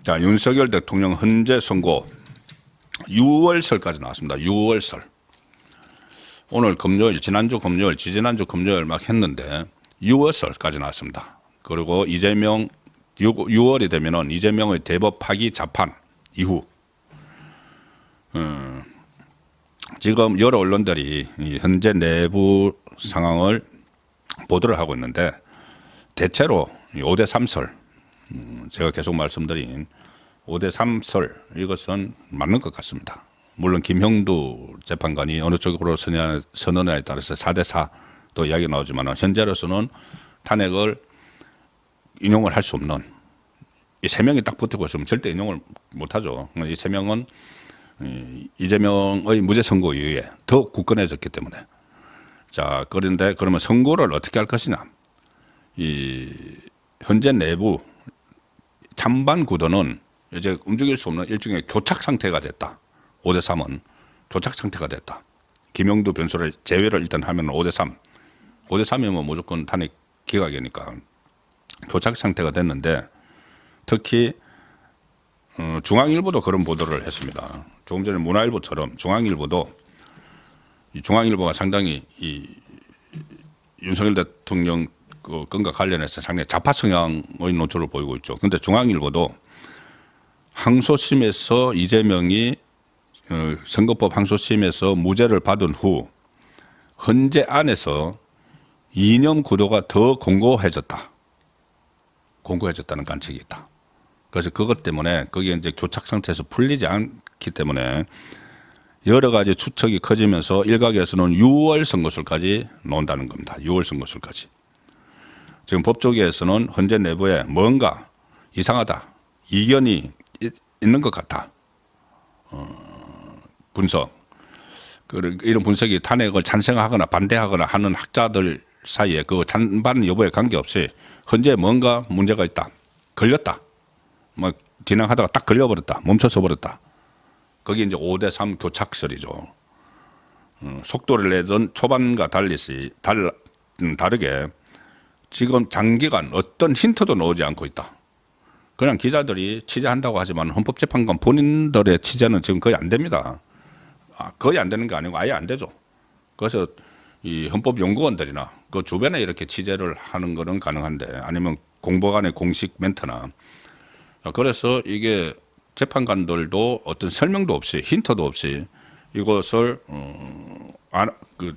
자, 윤석열 대통령 헌재 선고 6월설까지 나왔습니다. 6월설. 오늘 금요일, 지난주 금요일, 지지난주 금요일 막 했는데 6월설까지 나왔습니다. 그리고 이재명 6월이 되면은 이재명의 대법 파기 재판 이후 지금 여러 언론들이 이 현재 내부 상황을 보도를 하고 있는데 대체로 5대 3설 제가 계속 말씀드린 5대 3설 이것은 맞는 것 같습니다. 물론 김형두 재판관이 어느 쪽으로 선언에 따라서 4대 4 또 이야기 나오지만 현재로서는 탄핵을 인용을 할 수 없는 이 세 명이 딱 붙고 있으면 절대 인용을 못하죠. 이 세 명은 이재명의 무죄 선고 이후에 더 굳건해졌기 때문에 자 그런데 그러면 선고를 어떻게 할 것이냐 이 현재 내부 찬반 구도는 이제 움직일 수 없는 일종의 교착 상태가 됐다. 5대 3은 교착 상태가 됐다. 김영두 변수를 제외를 일단 하면 5대 3. 5대 3이면 무조건 탄핵 기각이니까 교착 상태가 됐는데 특히 중앙일보도 그런 보도를 했습니다. 조금 전에 문화일보처럼 중앙일보도 중앙일보가 상당히 이 윤석열 대통령 그 건과 관련해서 상당히 좌파 성향의 논조를 보이고 있죠. 그런데 중앙일보도 항소심에서 이재명이 선거법 항소심에서 무죄를 받은 후 헌재 안에서 이념 구도가 더 공고해졌다. 공고해졌다는 관측이 있다. 그래서 그것 때문에 거기에 이제 교착 상태에서 풀리지 않기 때문에 여러 가지 추측이 커지면서 일각에서는 6월 선거설까지 나온다는 겁니다. 6월 선거설까지. 지금 법조계에서는 헌재 내부에 뭔가 이상하다. 이견이 있는 것 같다. 분석. 이런 분석이 탄핵을 찬성하거나 반대하거나 하는 학자들 사이에 그 찬반 여부에 관계없이 헌재에 뭔가 문제가 있다. 걸렸다. 뭐 진행하다가 딱 걸려버렸다. 멈춰서 버렸다. 그게 이제 5대 3 교착설이죠. 속도를 내던 초반과 다르게 지금 장기간 어떤 힌트도 나오지 않고 있다. 그냥 기자들이 취재한다고 하지만 헌법재판관 본인들의 취재는 지금 거의 안 됩니다. 거의 안 되는 게 아니고 아예 안 되죠. 그래서 이 헌법연구원들이나 그 주변에 이렇게 취재를 하는 거는 가능한데 아니면 공보관의 공식 멘트나 그래서 이게 재판관들도 어떤 설명도 없이 힌트도 없이 이것을 그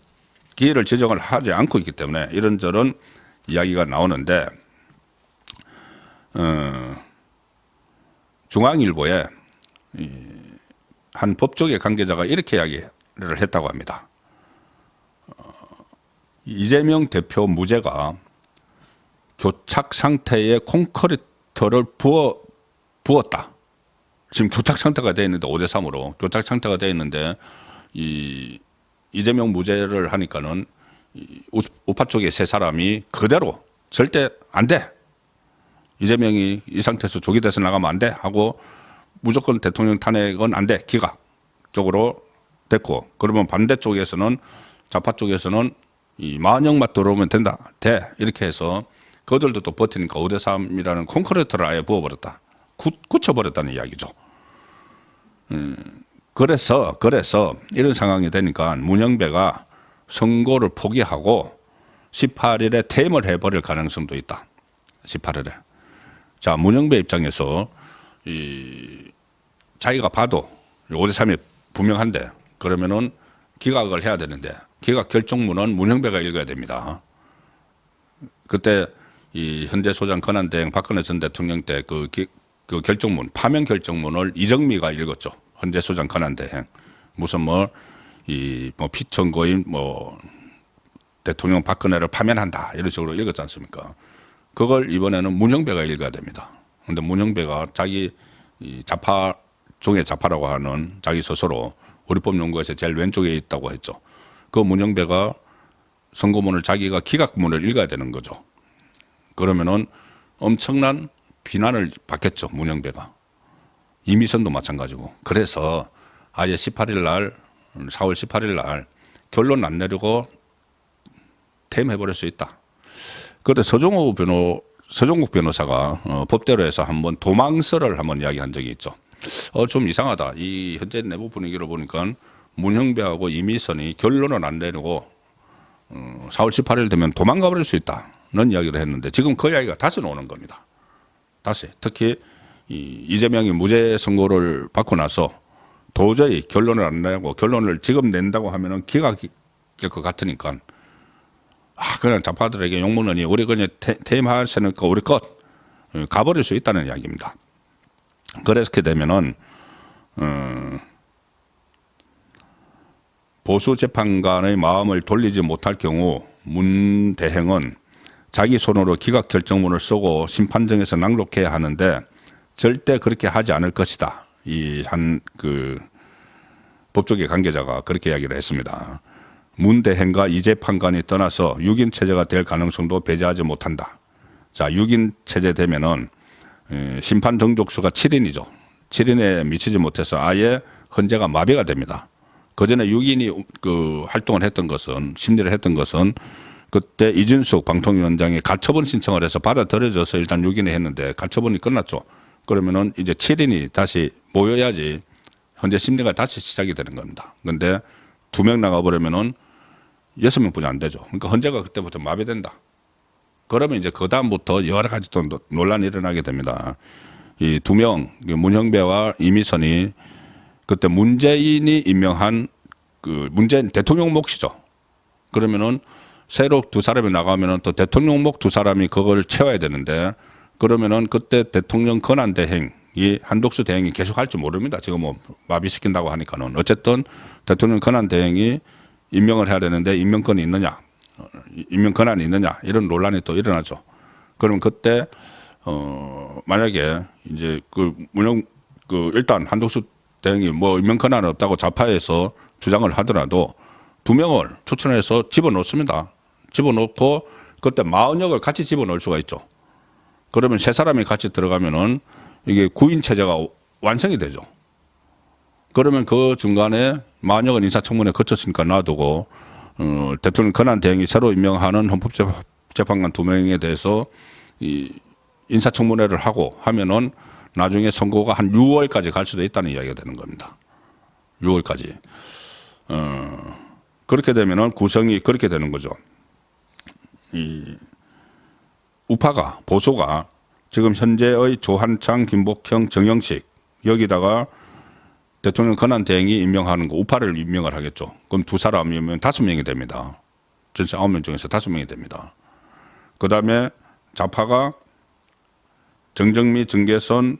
기회를 지정을 하지 않고 있기 때문에 이런저런 이야기가 나오는데 중앙일보에 한 법조계 관계자가 이렇게 이야기를 했다고 합니다. 이재명 대표 무죄가 교착 상태에 콘크리트를 부었다. 지금 교착 상태가 되어 있는데 5대 3으로 교착 상태가 되어 있는데 이재명 무죄를 하니까는 우파 쪽의 세 사람이 그대로 절대 안 돼. 이재명이 이 상태에서 조기 대선 나가면 안 돼 하고 무조건 대통령 탄핵은 안 돼. 기각 쪽으로 됐고 그러면 반대쪽에서는 좌파 쪽에서는 이 만영만 들어오면 된다. 돼. 이렇게 해서 그들도 또 버티니까 5대 3이라는 콘크리트를 아예 부어버렸다. 굳혀버렸다는 이야기죠. 그래서 이런 상황이 되니까 문영배가 선고를 포기하고 18일에 퇴임을 해버릴 가능성도 있다. 18일에. 자, 문영배 입장에서 자기가 봐도 5대 3이 분명한데 그러면은 기각을 해야 되는데 기각 결정문은 문영배가 읽어야 됩니다. 그때 이 현재 소장 권한대행 박근혜 전 대통령 때 그 결정문 파면 결정문을 이정미가 읽었죠. 현재 소장 권한대행 무슨 뭐 피청구인 대통령 박근혜를 파면한다 이런 식으로 읽었지 않습니까? 그걸 이번에는 문영배가 읽어야 됩니다. 그런데 문영배가 자기 좌파 중에 좌파라고 하는 자기 스스로 우리법연구원에서 제일 왼쪽에 있다고 했죠. 그 문영배가 선고문을 자기가 기각문을 읽어야 되는 거죠. 그러면은 엄청난 비난을 받겠죠. 문영배가. 이미선도 마찬가지고. 그래서 아예 18일 날 4월 18일 날 결론 안 내리고 퇴임해버릴 수 있다. 그런데 서정호 서종국 변호사가 법대로해서 한번 도망설을 한번 이야기한 적이 있죠. 좀 이상하다. 이 현재 내부 분위기를 보니까 문형배하고 이미선이 결론을 안 내리고 4월 18일 되면 도망가 버릴 수 있다는 이야기를 했는데 지금 그 이야기가 다시 나오는 겁니다. 다시 특히 이재명이 무죄 선고를 받고 나서 도저히 결론을 안 내고 결론을 지금 낸다고 하면은 기각될 것 같으니까 그냥 좌파들에게 욕먹느니 우리 그냥 퇴임하시니까 우리 것 가버릴 수 있다는 이야기입니다. 그렇게 되면은 보수 재판관의 마음을 돌리지 못할 경우 문 대행은 자기 손으로 기각 결정문을 쓰고 심판정에서 낭독해야 하는데 절대 그렇게 하지 않을 것이다. 이 한 그 법조계 관계자가 그렇게 이야기를 했습니다. 문 대행과 이 재판관이 떠나서 6인 체제가 될 가능성도 배제하지 못한다. 자, 6인 체제 되면은 심판 정족수가 7인이죠. 7인에 미치지 못해서 아예 헌재가 마비가 됩니다. 그 전에 6인이 그 활동을 했던 것은 심리를 했던 것은 그때 이준석 방통위원장이 가처분 신청을 해서 받아들여져서 일단 6인에 했는데 가처분이 끝났죠. 그러면은 이제 7인이 다시 모여야지 현재 심리가 다시 시작이 되는 겁니다. 그런데 2명 나가버리면은 6명뿐이 안 되죠. 그러니까 헌재가 그때부터 마비된다. 그러면 이제 그 다음부터 여러 가지 또 논란이 일어나게 됩니다. 이 2명 문형배와 이미선이 그때 문재인이 임명한 그 문재인 대통령 몫이죠. 그러면은 새로 2사람이 나가면은 또 대통령 몫 2사람이 그걸 채워야 되는데 그러면은 그때 대통령 권한 대행이 한독수 대행이 계속 할지 모릅니다. 지금 뭐 마비시킨다고 하니까는 어쨌든 대통령 권한 대행이 임명을 해야 되는데 임명권이 있느냐, 임명 권한이 있느냐 이런 논란이 또 일어나죠. 그러면 그때 만약에 이제 그 문형 그 일단 한독수 대행이 뭐 임명 권한은 없다고 좌파에서 주장을 하더라도 2명을 추천해서 집어넣습니다. 집어넣고 그때 마흔역을 같이 집어넣을 수가 있죠. 그러면 3사람이 같이 들어가면은 이게 9인 체제가 완성이 되죠. 그러면 그 중간에 마흔역은 인사청문회 거쳤으니까 놔두고 대통령 권한 대행이 새로 임명하는 헌법재판관 2명에 대해서 이 인사청문회를 하고 하면은 나중에 선고가 한 6월까지 갈 수도 있다는 이야기가 되는 겁니다. 6월까지. 그렇게 되면은 구성이 그렇게 되는 거죠. 이 우파가 보수가 지금 현재의 조한창, 김복형, 정영식 여기다가 대통령 권한 대행이 임명하는 거 우파를 임명을 하겠죠. 그럼 2사람이면 5명이 됩니다. 전체 9명 중에서 5명이 됩니다. 그 다음에 좌파가 정정미, 정계선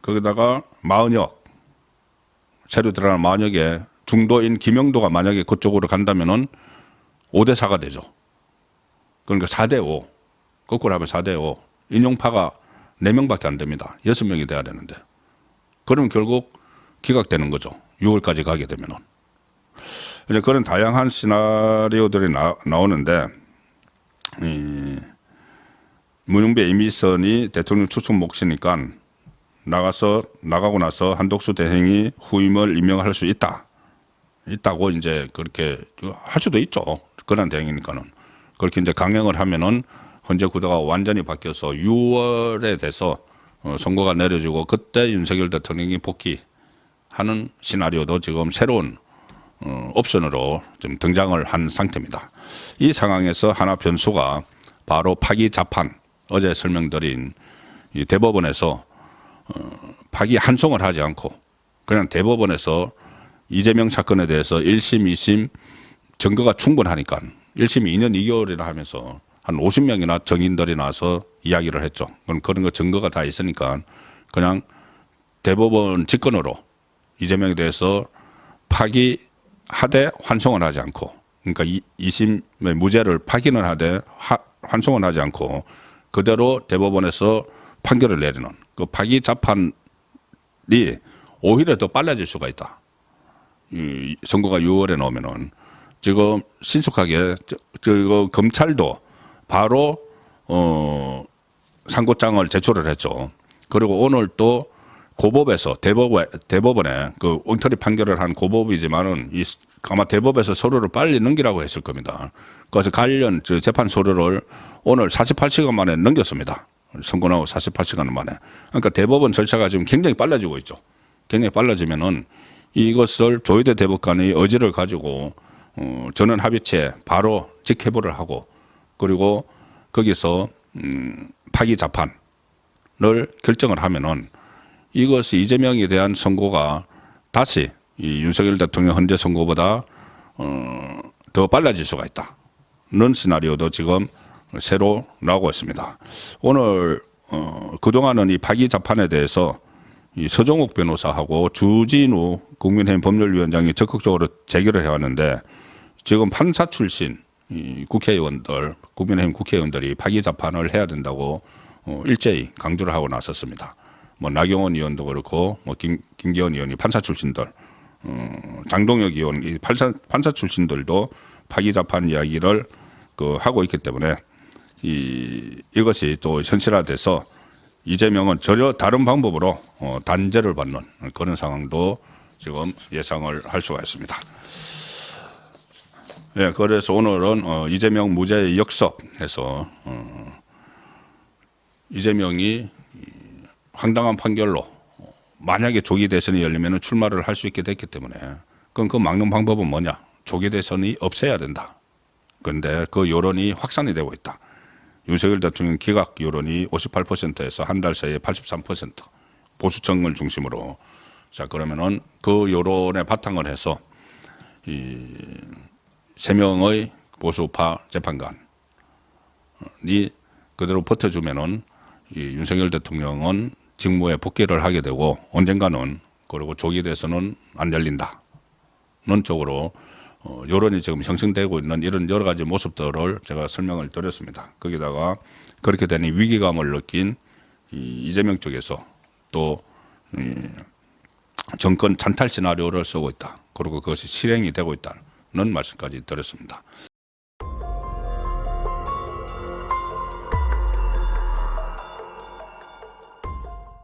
거기다가 마흔역 새로 들어가는 마흔역에 중도인 김영도가 만약에 그쪽으로 간다면은 5대4가 되죠. 그러니까 4대5 거꾸로 하면 4대5 인용파가 4명밖에 안 됩니다. 6명이 돼야 되는데 그러면 결국 기각되는 거죠. 6월까지 가게 되면은 이제 그런 다양한 시나리오들이 나오는데 문용배 이미선이 대통령 추천 몫이니까 나가고 나서 한독수 대행이 후임을 임명할 수 있다고 이제 그렇게 할 수도 있죠. 권한 대행이니까는 그렇게 이제 강행을 하면은 현재 구도가 완전히 바뀌어서 6월에 돼서 선고가 내려지고 그때 윤석열 대통령이 복귀하는 시나리오도 지금 새로운 옵션으로 좀 등장을 한 상태입니다. 이 상황에서 하나 변수가 바로 파기 자판 어제 설명드린 이 대법원에서 파기 한송을 하지 않고 그냥 대법원에서 이재명 사건에 대해서 1심, 2심 증거가 충분하니까 1심 2년 2개월이나 하면서 한 50명이나 정인들이 나와서 이야기를 했죠. 그런 거 증거가 다 있으니까 그냥 대법원 직권으로 이재명에 대해서 파기하되 환송을 하지 않고 그러니까 2심의 무죄를 파기는 하되 환송을 하지 않고 그대로 대법원에서 판결을 내리는 그 파기 자판이 오히려 더 빨라질 수가 있다. 이 선고가 6월에 나오면은 지금 신속하게 검찰도 바로 상고장을 제출을 했죠. 그리고 오늘 또 고법에서 대법원에 그 엉터리 판결을 한 고법이지만은 아마 대법에서 서류를 빨리 넘기라고 했을 겁니다. 그래서 관련 재판 서류를 오늘 48시간 만에 넘겼습니다. 선고 나고 48시간 만에. 그러니까 대법원 절차가 지금 굉장히 빨라지고 있죠. 굉장히 빨라지면은 이것을 조희대 대법관의 의지를 가지고 전원 합의체 바로 직회부를 하고 그리고 거기서 파기 자판을 결정을 하면은 이것이 이재명에 대한 선고가 다시 이 윤석열 대통령 헌재 선고보다 더 빨라질 수가 있다는 시나리오도 지금 새로 나오고 있습니다. 오늘 그동안은 이 파기 자판에 대해서 이 서종욱 변호사하고 주진우 국민의힘 법률위원장이 적극적으로 제기를 해왔는데 지금 판사 출신 이 국회의원들, 국민의힘 국회의원들이 파기 자판을 해야 된다고 일제히 강조를 하고 나섰습니다. 뭐 나경원 의원도 그렇고 뭐 김기현 의원이 판사 출신들, 장동혁 의원 이 판사 출신들도 파기 자판 이야기를 하고 있기 때문에 이것이 또 현실화돼서 이재명은 전혀 다른 방법으로 단죄를 받는 그런 상황도 지금 예상을 할 수가 있습니다. 예, 그래서 오늘은 이재명 무죄 역습해서 이재명이 황당한 판결로 만약에 조기 대선이 열리면 출마를 할 수 있게 됐기 때문에 그럼 그 막는 방법은 뭐냐? 조기 대선이 없애야 된다. 그런데 그 여론이 확산이 되고 있다. 윤석열 대통령 기각 여론이 58%에서 한 달 사이에 83% 보수층을 중심으로 자 그러면은 그 여론에 바탕을 해서 이 3명의 보수파 재판관이 그대로 버텨주면은 이 윤석열 대통령은 직무에 복귀를 하게 되고 언젠가는 그리고 조기 대선은 안 열린다는 쪽으로 여론이 지금 형성되고 있는 이런 여러 가지 모습들을 제가 설명을 드렸습니다. 거기다가 그렇게 되니 위기감을 느낀 이재명 쪽에서 또 정권 찬탈 시나리오를 쓰고 있다. 그리고 그것이 실행이 되고 있다는 말씀까지 드렸습니다.